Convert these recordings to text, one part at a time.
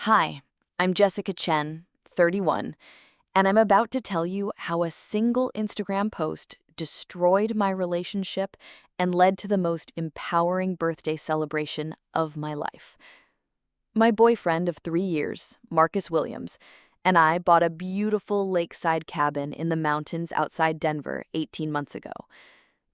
Hi, I'm Jessica Chen, 31, and I'm about to tell you how a single Instagram post destroyed my relationship and led to the most empowering birthday celebration of my life. My boyfriend of 3 years, Marcus Williams, and I bought a beautiful lakeside cabin in the mountains outside Denver 18 months ago.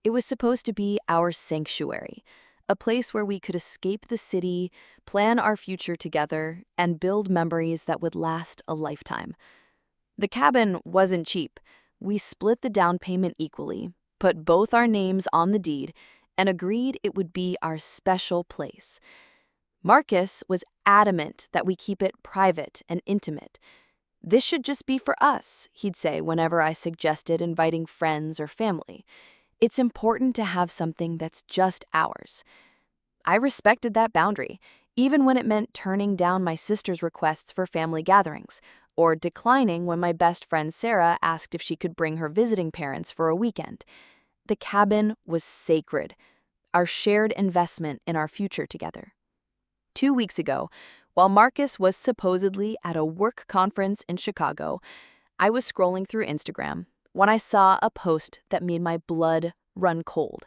It was supposed to be our sanctuary, a place where we could escape the city, plan our future together, and build memories that would last a lifetime. The cabin wasn't cheap. We split the down payment equally, put both our names on the deed, and agreed it would be our special place. Marcus was adamant that we keep it private and intimate. "This should just be for us," he'd say whenever I suggested inviting friends or family. "It's important to have something that's just ours." I respected that boundary, even when it meant turning down my sister's requests for family gatherings, or declining when my best friend Sarah asked if she could bring her visiting parents for a weekend. The cabin was sacred, our shared investment in our future together. 2 weeks ago, while Marcus was supposedly at a work conference in Chicago, I was scrolling through Instagram when I saw a post that made my blood run cold.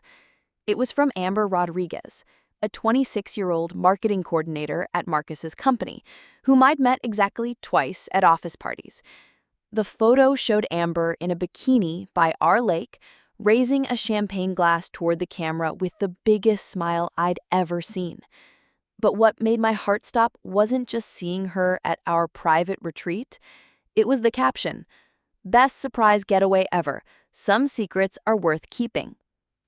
It was from Amber Rodriguez, a 26-year-old marketing coordinator at Marcus's company, whom I'd met exactly twice at office parties. The photo showed Amber in a bikini by our lake, raising a champagne glass toward the camera with the biggest smile I'd ever seen. But what made my heart stop wasn't just seeing her at our private retreat. It was the caption, "Best surprise getaway ever. Some secrets are worth keeping."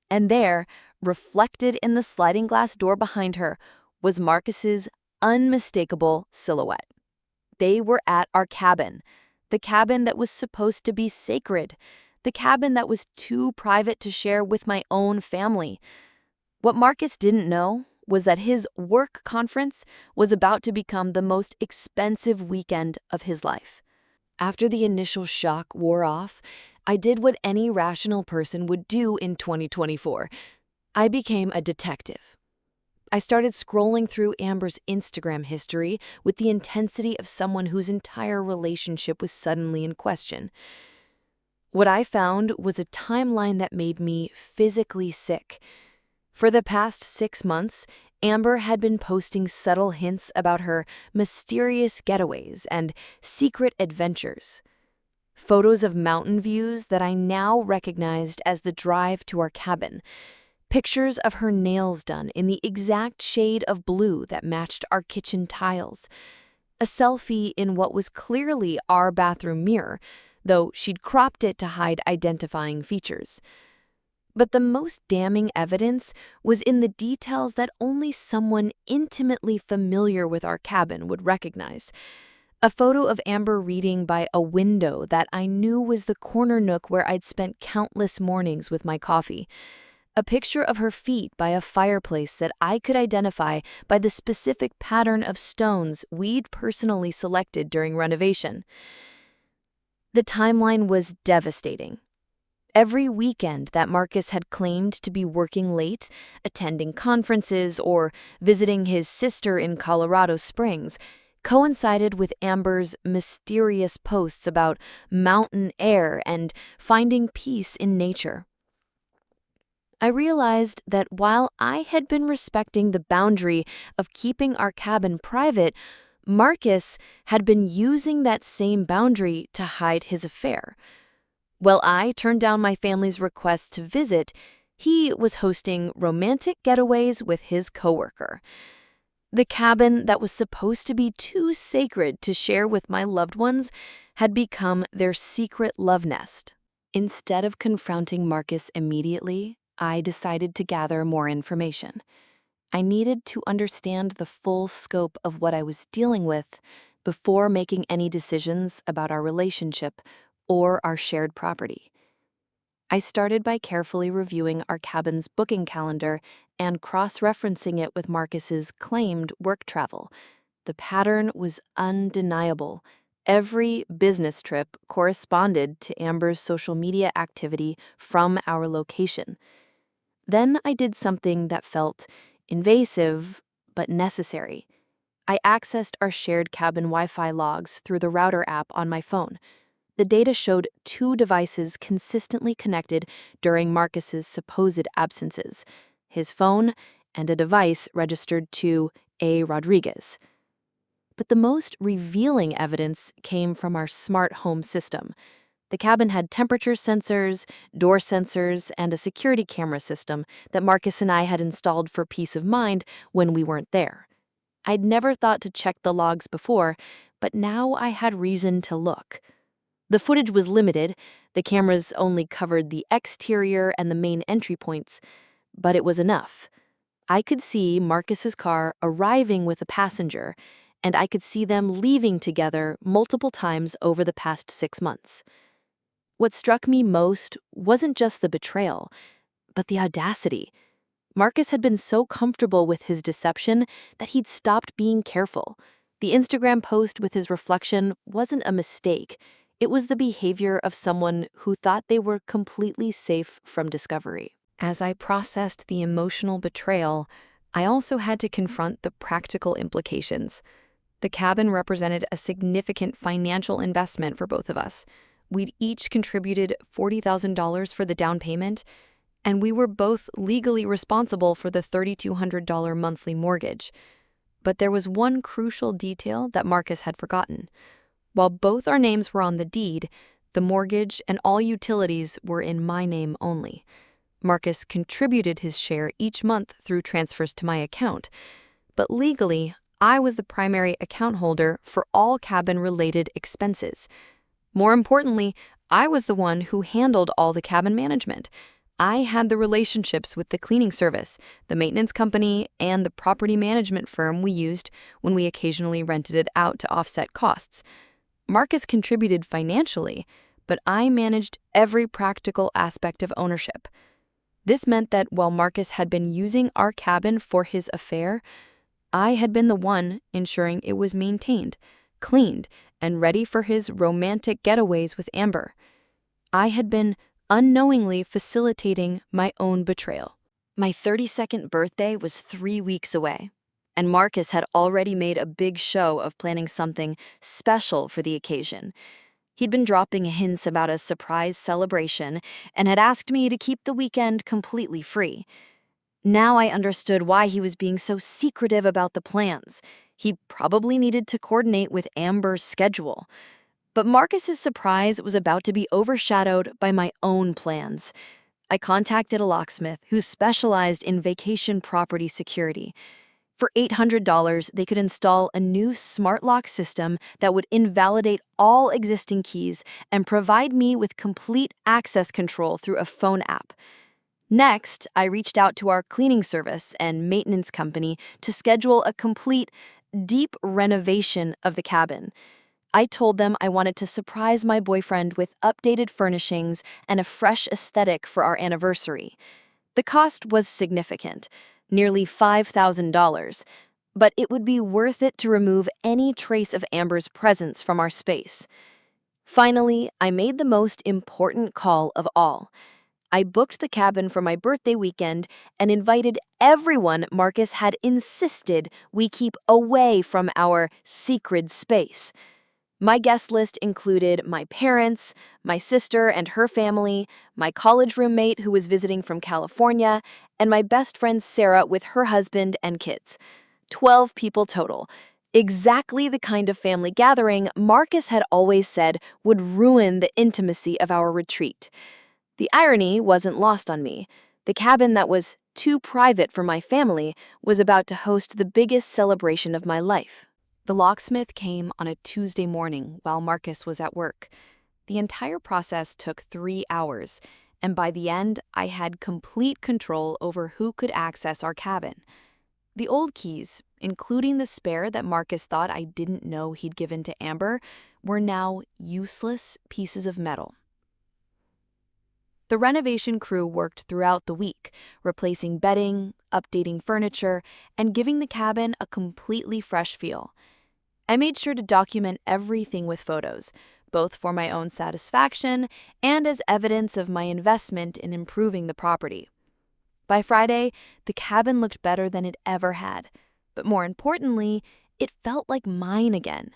And there, reflected in the sliding glass door behind her, was Marcus's unmistakable silhouette. They were at our cabin, the cabin that was supposed to be sacred, the cabin that was too private to share with my own family. What Marcus didn't know was that his work conference was about to become the most expensive weekend of his life. After the initial shock wore off, I did what any rational person would do in 2024. I became a detective. I started scrolling through Amber's Instagram history with the intensity of someone whose entire relationship was suddenly in question. What I found was a timeline that made me physically sick. For the past 6 months, Amber had been posting subtle hints about her mysterious getaways and secret adventures. Photos of mountain views that I now recognized as the drive to our cabin. Pictures of her nails done in the exact shade of blue that matched our kitchen tiles. A selfie in what was clearly our bathroom mirror, though she'd cropped it to hide identifying features. But the most damning evidence was in the details that only someone intimately familiar with our cabin would recognize. A photo of Amber reading by a window that I knew was the corner nook where I'd spent countless mornings with my coffee. A picture of her feet by a fireplace that I could identify by the specific pattern of stones we'd personally selected during renovation. The timeline was devastating. Every weekend that Marcus had claimed to be working late, attending conferences, or visiting his sister in Colorado Springs coincided with Amber's mysterious posts about mountain air and finding peace in nature. I realized that while I had been respecting the boundary of keeping our cabin private, Marcus had been using that same boundary to hide his affair. While I turned down my family's request to visit, he was hosting romantic getaways with his coworker. The cabin that was supposed to be too sacred to share with my loved ones had become their secret love nest. Instead of confronting Marcus immediately, I decided to gather more information. I needed to understand the full scope of what I was dealing with before making any decisions about our relationship or our shared property. I started by carefully reviewing our cabin's booking calendar and cross-referencing it with Marcus's claimed work travel. The pattern was undeniable. Every business trip corresponded to Amber's social media activity from our location. Then I did something that felt invasive but necessary. I accessed our shared cabin Wi-Fi logs through the router app on my phone. The data showed 2 devices consistently connected during Marcus's supposed absences, his phone and a device registered to A. Rodriguez. But the most revealing evidence came from our smart home system. The cabin had temperature sensors, door sensors, and a security camera system that Marcus and I had installed for peace of mind when we weren't there. I'd never thought to check the logs before, but now I had reason to look. The footage was limited. The cameras only covered the exterior and the main entry points, but it was enough. I could see Marcus's car arriving with a passenger, and I could see them leaving together multiple times over the past 6 months. What struck me most wasn't just the betrayal, but the audacity. Marcus had been so comfortable with his deception that he'd stopped being careful. The Instagram post with his reflection wasn't a mistake. It was the behavior of someone who thought they were completely safe from discovery. As I processed the emotional betrayal, I also had to confront the practical implications. The cabin represented a significant financial investment for both of us. We'd each contributed $40,000 for the down payment, and we were both legally responsible for the $3,200 monthly mortgage. But there was one crucial detail that Marcus had forgotten. While both our names were on the deed, the mortgage and all utilities were in my name only. Marcus contributed his share each month through transfers to my account, but legally, I was the primary account holder for all cabin-related expenses. More importantly, I was the one who handled all the cabin management. I had the relationships with the cleaning service, the maintenance company, and the property management firm we used when we occasionally rented it out to offset costs. Marcus contributed financially, but I managed every practical aspect of ownership. This meant that while Marcus had been using our cabin for his affair, I had been the one ensuring it was maintained, cleaned, and ready for his romantic getaways with Amber. I had been unknowingly facilitating my own betrayal. My 32nd birthday was 3 weeks away, and Marcus had already made a big show of planning something special for the occasion. He'd been dropping hints about a surprise celebration and had asked me to keep the weekend completely free. Now I understood why he was being so secretive about the plans. He probably needed to coordinate with Amber's schedule. But Marcus's surprise was about to be overshadowed by my own plans. I contacted a locksmith who specialized in vacation property security. For $800, they could install a new smart lock system that would invalidate all existing keys and provide me with complete access control through a phone app. Next, I reached out to our cleaning service and maintenance company to schedule a complete, deep renovation of the cabin. I told them I wanted to surprise my boyfriend with updated furnishings and a fresh aesthetic for our anniversary. The cost was significant, nearly $5,000, but it would be worth it to remove any trace of Amber's presence from our space. Finally, I made the most important call of all. I booked the cabin for my birthday weekend and invited everyone Marcus had insisted we keep away from our secret space. My guest list included my parents, my sister and her family, my college roommate who was visiting from California, and my best friend Sarah with her husband and kids. 12 people total. Exactly the kind of family gathering Marcus had always said would ruin the intimacy of our retreat. The irony wasn't lost on me. The cabin that was too private for my family was about to host the biggest celebration of my life. The locksmith came on a Tuesday morning while Marcus was at work. The entire process took 3 hours, and by the end, I had complete control over who could access our cabin. The old keys, including the spare that Marcus thought I didn't know he'd given to Amber, were now useless pieces of metal. The renovation crew worked throughout the week, replacing bedding, updating furniture, and giving the cabin a completely fresh feel. I made sure to document everything with photos, both for my own satisfaction and as evidence of my investment in improving the property. By Friday, the cabin looked better than it ever had, but more importantly, It felt like mine again.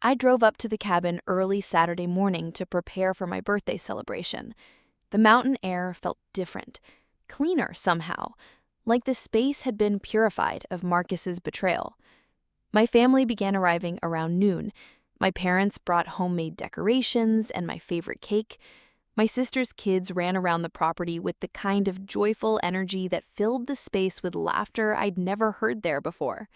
I drove up to the cabin early Saturday morning to prepare for my birthday celebration. The mountain air felt different, cleaner somehow, like the space had been purified of Marcus's betrayal. My family began arriving around noon. My parents brought homemade decorations and my favorite cake. My sister's kids ran around the property with the kind of joyful energy that filled the space with laughter I'd never heard there before.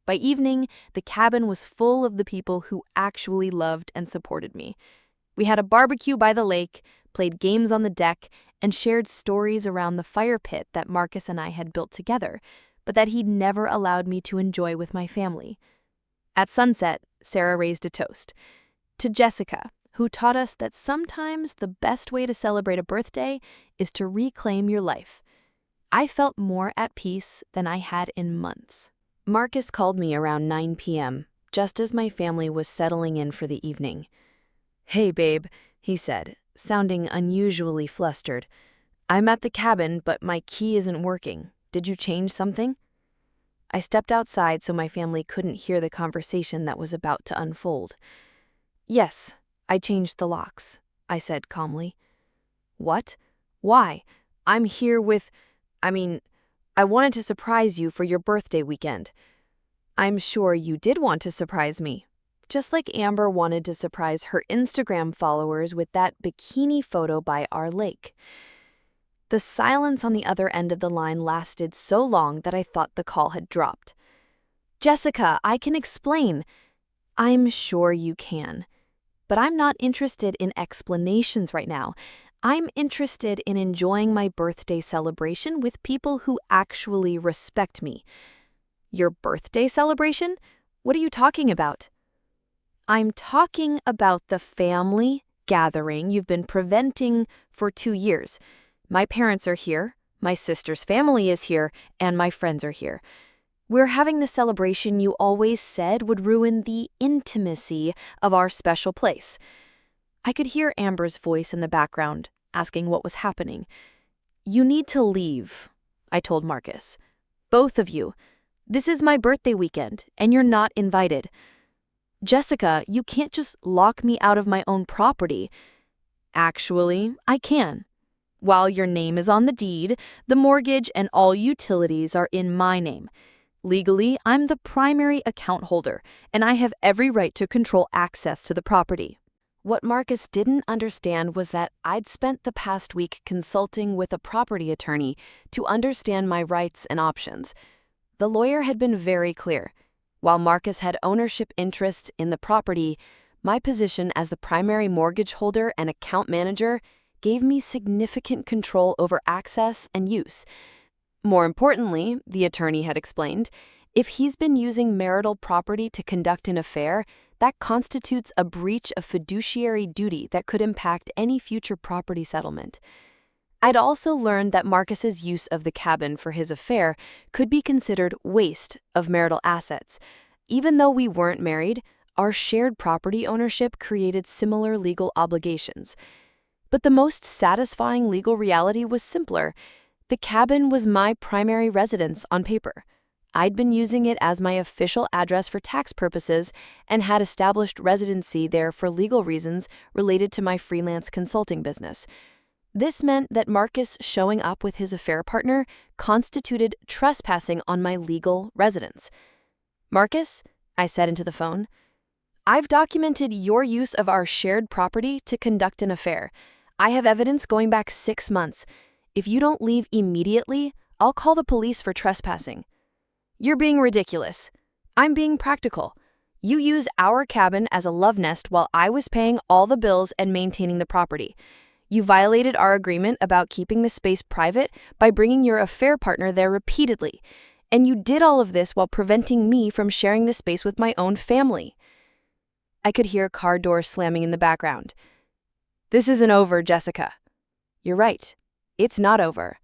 By evening, the cabin was full of the people who actually loved and supported me. We had a barbecue by the lake, played games on the deck, and shared stories around the fire pit that Marcus and I had built together, but that he'd never allowed me to enjoy with my family. At sunset, Sarah raised a toast to Jessica, who taught us that sometimes the best way to celebrate a birthday is to reclaim your life. I felt more at peace than I had in months. Marcus called me around 9 p.m., just as my family was settling in for the evening. "Hey, babe," he said, sounding unusually flustered. "I'm at the cabin, but my key isn't working. Did you change something?" I stepped outside so my family couldn't hear the conversation that was about to unfold. "Yes, I changed the locks," I said calmly. "What? Why? I'm here with... I wanted to surprise you for your birthday weekend." "I'm sure you did want to surprise me. Just like Amber wanted to surprise her Instagram followers with that bikini photo by our lake." The silence on the other end of the line lasted so long that I thought the call had dropped. "Jessica, I can explain." "I'm sure you can. But I'm not interested in explanations right now. I'm interested in enjoying my birthday celebration with people who actually respect me." "Your birthday celebration? What are you talking about?" "I'm talking about the family gathering you've been preventing for 2 years. My parents are here, my sister's family is here, and my friends are here. We're having the celebration you always said would ruin the intimacy of our special place." I could hear Amber's voice in the background, asking what was happening. "You need to leave," I told Marcus. "Both of you. This is my birthday weekend, and you're not invited." "Jessica, you can't just lock me out of my own property." "Actually, I can. While your name is on the deed, the mortgage and all utilities are in my name. Legally, I'm the primary account holder, and I have every right to control access to the property." What Marcus didn't understand was that I'd spent the past week consulting with a property attorney to understand my rights and options. The lawyer had been very clear. While Marcus had ownership interests in the property, my position as the primary mortgage holder and account manager gave me significant control over access and use. More importantly, the attorney had explained, if he's been using marital property to conduct an affair, that constitutes a breach of fiduciary duty that could impact any future property settlement. I'd also learned that Marcus's use of the cabin for his affair could be considered waste of marital assets. Even though we weren't married, our shared property ownership created similar legal obligations. But the most satisfying legal reality was simpler. The cabin was my primary residence on paper. I'd been using it as my official address for tax purposes and had established residency there for legal reasons related to my freelance consulting business. This meant that Marcus showing up with his affair partner constituted trespassing on my legal residence. "Marcus," I said into the phone, "I've documented your use of our shared property to conduct an affair. I have evidence going back 6 months. If you don't leave immediately, I'll call the police for trespassing." "You're being ridiculous. I'm being practical. You use our cabin as a love nest while I was paying all the bills and maintaining the property. You violated our agreement about keeping the space private by bringing your affair partner there repeatedly. And you did all of this while preventing me from sharing the space with my own family." I could hear car doors slamming in the background. "This isn't over, Jessica." "You're right. It's not over.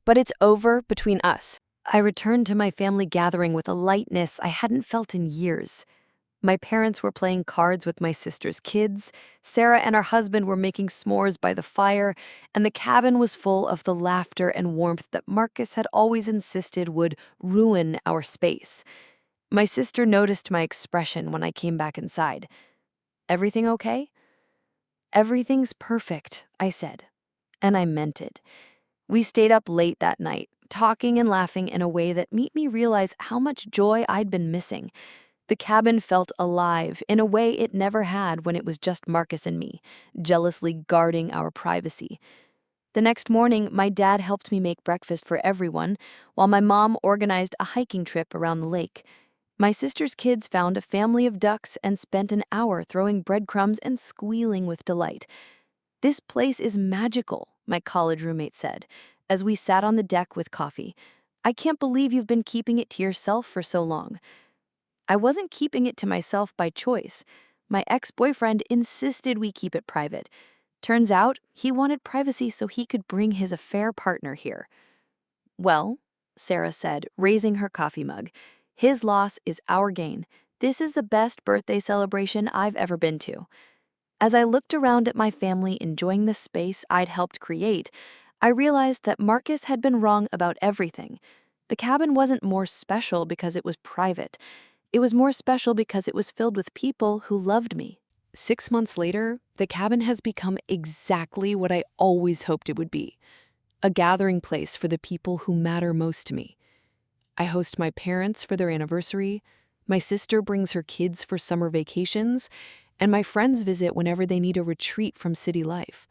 But it's over between us." I returned to my family gathering with a lightness I hadn't felt in years. My parents were playing cards with my sister's kids, Sarah and her husband were making s'mores by the fire, and the cabin was full of the laughter and warmth that Marcus had always insisted would ruin our space. My sister noticed my expression when I came back inside. Everything okay? Everything's perfect, I said, and I meant it. We stayed up late that night, talking and laughing in a way that made me realize how much joy I'd been missing. The cabin felt alive in a way it never had when it was just Marcus and me, jealously guarding our privacy. The next morning, my dad helped me make breakfast for everyone, while my mom organized a hiking trip around the lake. My sister's kids found a family of ducks and spent an hour throwing breadcrumbs and squealing with delight. "This place is magical," my college roommate said, as we sat on the deck with coffee. "I can't believe you've been keeping it to yourself for so long." I wasn't keeping it to myself by choice. My ex-boyfriend insisted we keep it private. Turns out, he wanted privacy so he could bring his affair partner here. "Well," Sarah said, raising her coffee mug, "his loss is our gain. This is the best birthday celebration I've ever been to." As I looked around at my family enjoying the space I'd helped create, I realized that Marcus had been wrong about everything. The cabin wasn't more special because it was private. It was more special because it was filled with people who loved me. 6 months later, the cabin has become exactly what I always hoped it would be: a gathering place for the people who matter most to me. I host my parents for their anniversary, my sister brings her kids for summer vacations, and my friends visit whenever they need a retreat from city life.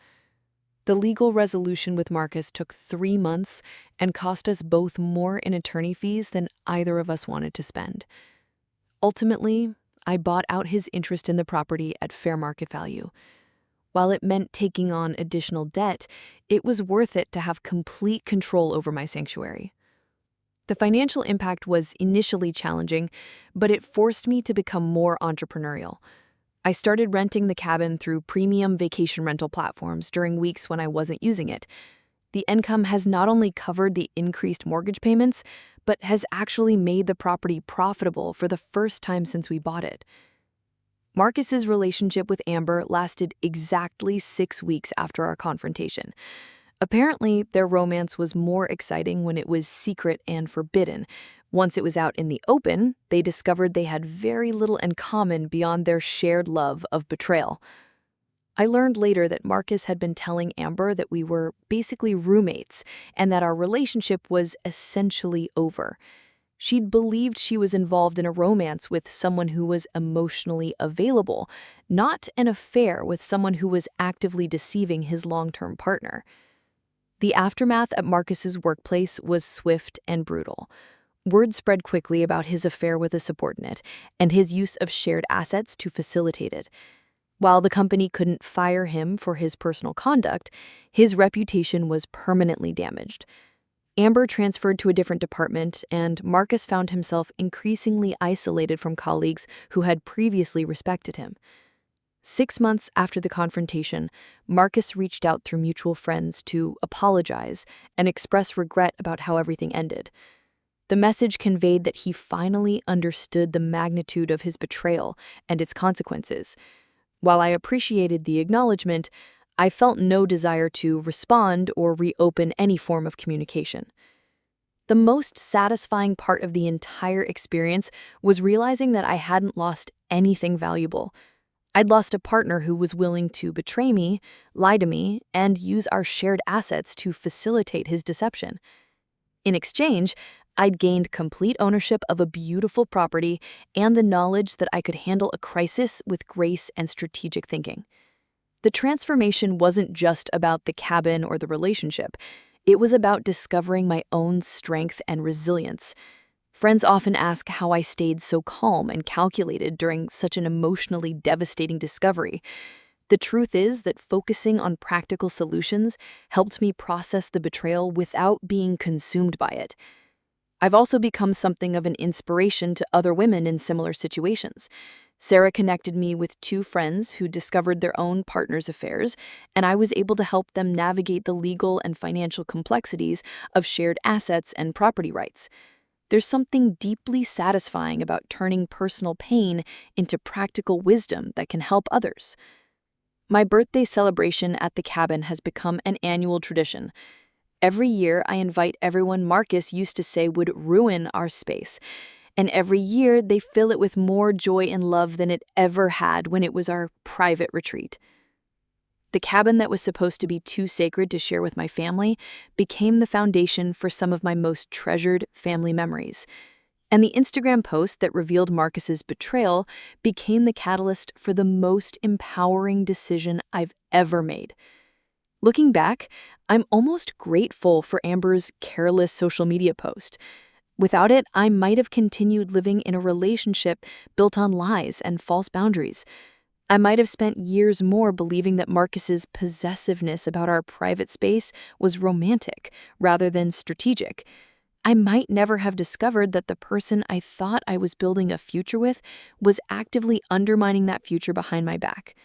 The legal resolution with Marcus took 3 months and cost us both more in attorney fees than either of us wanted to spend. Ultimately, I bought out his interest in the property at fair market value. While it meant taking on additional debt, it was worth it to have complete control over my sanctuary. The financial impact was initially challenging, but it forced me to become more entrepreneurial. I started renting the cabin through premium vacation rental platforms during weeks when I wasn't using it. The income has not only covered the increased mortgage payments, but has actually made the property profitable for the first time since we bought it. Marcus's relationship with Amber lasted exactly 6 weeks after our confrontation. Apparently, their romance was more exciting when it was secret and forbidden. Once it was out in the open, they discovered they had very little in common beyond their shared love of betrayal. I learned later that Marcus had been telling Amber that we were basically roommates and that our relationship was essentially over. She'd believed she was involved in a romance with someone who was emotionally available, not an affair with someone who was actively deceiving his long-term partner. The aftermath at Marcus's workplace was swift and brutal. Word spread quickly about his affair with a subordinate and his use of shared assets to facilitate it. While the company couldn't fire him for his personal conduct, his reputation was permanently damaged. Amber transferred to a different department, and Marcus found himself increasingly isolated from colleagues who had previously respected him. 6 months after the confrontation, Marcus reached out through mutual friends to apologize and express regret about how everything ended. The message conveyed that he finally understood the magnitude of his betrayal and its consequences. While I appreciated the acknowledgement, I felt no desire to respond or reopen any form of communication. The most satisfying part of the entire experience was realizing that I hadn't lost anything valuable. I'd lost a partner who was willing to betray me, lie to me, and use our shared assets to facilitate his deception. In exchange, I'd gained complete ownership of a beautiful property and the knowledge that I could handle a crisis with grace and strategic thinking. The transformation wasn't just about the cabin or the relationship. It was about discovering my own strength and resilience. Friends often ask how I stayed so calm and calculated during such an emotionally devastating discovery. The truth is that focusing on practical solutions helped me process the betrayal without being consumed by it. I've also become something of an inspiration to other women in similar situations. Sarah connected me with 2 friends who discovered their own partners' affairs, and I was able to help them navigate the legal and financial complexities of shared assets and property rights. There's something deeply satisfying about turning personal pain into practical wisdom that can help others. My birthday celebration at the cabin has become an annual tradition. Every year, I invite everyone Marcus used to say would ruin our space, And every year, they fill it with more joy and love than it ever had when it was our private retreat. The cabin that was supposed to be too sacred to share with my family became the foundation for some of my most treasured family memories. And the Instagram post that revealed Marcus's betrayal became the catalyst for the most empowering decision I've ever made. Looking back, I'm almost grateful for Amber's careless social media post. Without it, I might have continued living in a relationship built on lies and false boundaries. I might have spent years more believing that Marcus's possessiveness about our private space was romantic rather than strategic. I might never have discovered that the person I thought I was building a future with was actively undermining that future behind my back.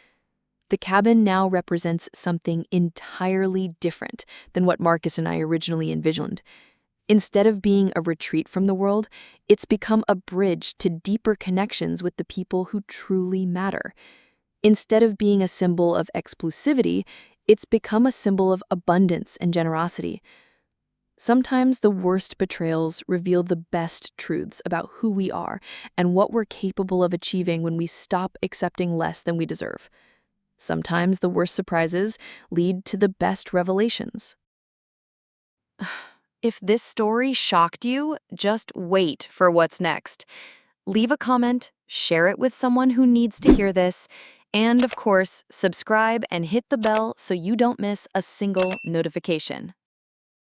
The cabin now represents something entirely different than what Marcus and I originally envisioned. Instead of being a retreat from the world, it's become a bridge to deeper connections with the people who truly matter. Instead of being a symbol of exclusivity, it's become a symbol of abundance and generosity. Sometimes the worst betrayals reveal the best truths about who we are and what we're capable of achieving when we stop accepting less than we deserve. Sometimes the worst surprises lead to the best revelations. If this story shocked you, just wait for what's next. Leave a comment, share it with someone who needs to hear this, and of course, subscribe and hit the bell so you don't miss a single notification.